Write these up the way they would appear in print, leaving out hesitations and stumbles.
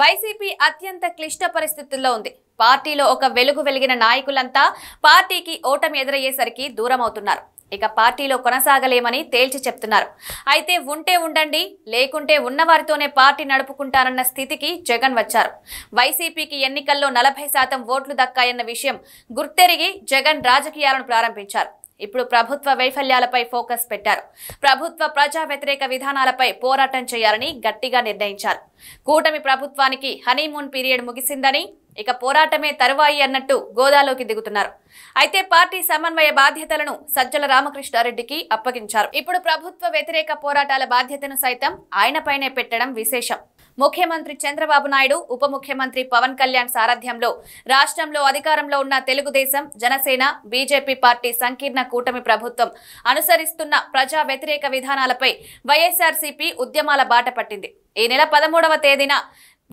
YCP అత్యంత క్లిష్ట పరిస్థితుల్లో ఉంది. పార్టీలో ఒక వెలుగు వెలిగిన నాయకులంతా పార్టీకి ఓటమి ఎదురయ్యేసరికి దూరం అవుతున్నారు. ఇక పార్టీలో కొనసాగలేమని తేల్చి చెప్తున్నారు. అయితే ఉంటే ఉండండి, లేకుంటే ఉన్నవారితోనే పార్టీ నడుపుకుంటారన్న స్థితికి జగన్ వచ్చారు. వైసీపీకి ఎన్నికల్లో 40% ఓట్లు దక్కాయన్న విషయం గుర్తెరిగి జగన్ రాజకీయాలను ప్రారంభించారు. ఇప్పుడు ప్రభుత్వ వైఫల్యాలపై ఫోకస్ పెట్టారు. ప్రభుత్వ ప్రజా వ్యతిరేక విధానాలపై పోరాటం చేయాలని గట్టిగా నిర్ణయించారు. కూటమి ప్రభుత్వానికి హనీమూన్ పీరియడ్ ముగిసిందని, ఇక పోరాటమే తరువాయి అన్నట్టు గోదాలోకి దిగుతున్నారు. అయితే పార్టీ సమన్వయ బాధ్యతలను సజ్జల రామకృష్ణారెడ్డికి అప్పగించారు. ఇప్పుడు ప్రభుత్వ వ్యతిరేక పోరాటాల బాధ్యతను సైతం ఆయనపైనే పెట్టడం విశేషం. ముఖ్యమంత్రి చంద్రబాబు నాయుడు, ఉప ముఖ్యమంత్రి పవన్ కళ్యాణ్ సారథ్యంలో రాష్ట్రంలో అధికారంలో ఉన్న తెలుగుదేశం, జనసేన, బీజేపీ పార్టీ సంకీర్ణ కూటమి ప్రభుత్వం అనుసరిస్తున్న ప్రజా వ్యతిరేక విధానాలపై వైఎస్ఆర్సీపీ ఉద్యమాల బాట పట్టింది. ఈ నెల 13వ తేదీన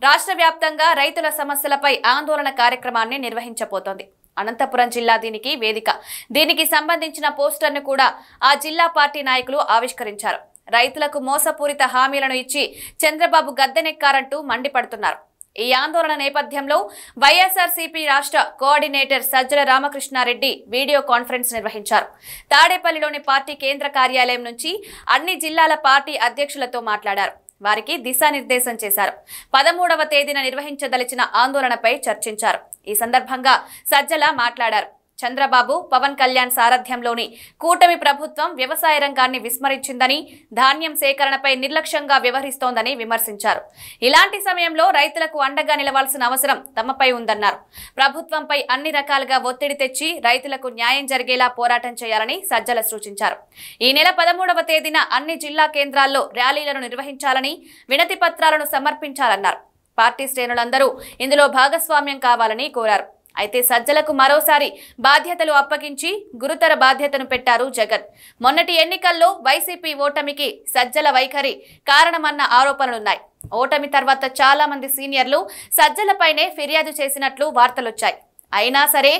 రాష్ట్ర వ్యాప్తంగా రైతుల సమస్యలపై ఆందోళన కార్యక్రమాన్ని నిర్వహించబోతోంది. అనంతపురం జిల్లా దీనికి వేదిక. దీనికి సంబంధించిన పోస్టర్ను కూడా ఆ జిల్లా పార్టీ నాయకులు ఆవిష్కరించారు. రైతులకు మోసపూరిత హామీలను ఇచ్చి చంద్రబాబు గద్దెనెక్కారంటూ మండిపడుతున్నారు. ఈ ఆందోళన నేపథ్యంలో వైఎస్ఆర్సీపీ రాష్ట్ర coordinator Sajjala Ramakrishna Reddy video conference నిర్వహించారు. తాడేపల్లిలోని పార్టీ కేంద్ర కార్యాలయం నుంచి అన్ని జిల్లాల పార్టీ అధ్యక్షులతో మాట్లాడారు. వారికి దిశానిర్దేశం చేశారు. 13వ తేదీన నిర్వహించదలిచిన ఆందోళనపై చర్చించారు. ఈ సందర్భంగా సజ్జల మాట్లాడారు. చంద్రబాబు, పవన్ కళ్యాణ్ సారథ్యంలోని కూటమి ప్రభుత్వం వ్యవసాయ రంగాన్ని విస్మరించిందని, ధాన్యం సేకరణపై నిర్లక్ష్యంగా వ్యవహరిస్తోందని విమర్శించారు. ఇలాంటి సమయంలో రైతులకు అండగా నిలవాల్సిన అవసరం తమపై ఉందన్నారు. ప్రభుత్వంపై అన్ని రకాలుగా ఒత్తిడి తెచ్చి రైతులకు న్యాయం జరిగేలా పోరాటం చేయాలని సజ్జల సూచించారు. ఈ నెల 13వ తేదీన అన్ని జిల్లా కేంద్రాల్లో ర్యాలీలను నిర్వహించాలని, వినతి పత్రాలను సమర్పించాలన్నారు. పార్టీ శ్రేణులందరూ ఇందులో భాగస్వామ్యం కావాలని కోరారు. అయితే సజ్జలకు మరోసారి బాధ్యతలు అప్పగించి గురుతర బాధ్యతను పెట్టారు జగన్. మొన్నటి ఎన్నికల్లో వైసీపీ ఓటమికి సజ్జల వైఖరి కారణమన్న ఆరోపణలున్నాయి. ఓటమి తర్వాత చాలా మంది సీనియర్లు సజ్జలపైనే ఫిర్యాదు చేసినట్లు వార్తలొచ్చాయి. అయినా సరే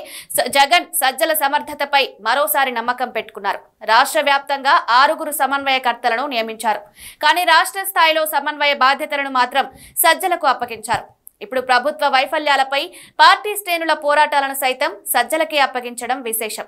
జగన్ సజ్జల సమర్థతపై మరోసారి నమ్మకం పెట్టుకున్నారు. రాష్ట్ర వ్యాప్తంగా 6 సమన్వయకర్తలను నియమించారు. కానీ రాష్ట్ర స్థాయిలో సమన్వయ బాధ్యతలను మాత్రం సజ్జలకు అప్పగించారు. ఇప్పుడు ప్రభుత్వ వైఫల్యాలపై పార్టీ శ్రేణుల పోరాటాలను సైతం సజ్జలకే అప్పగించడం విశేషం.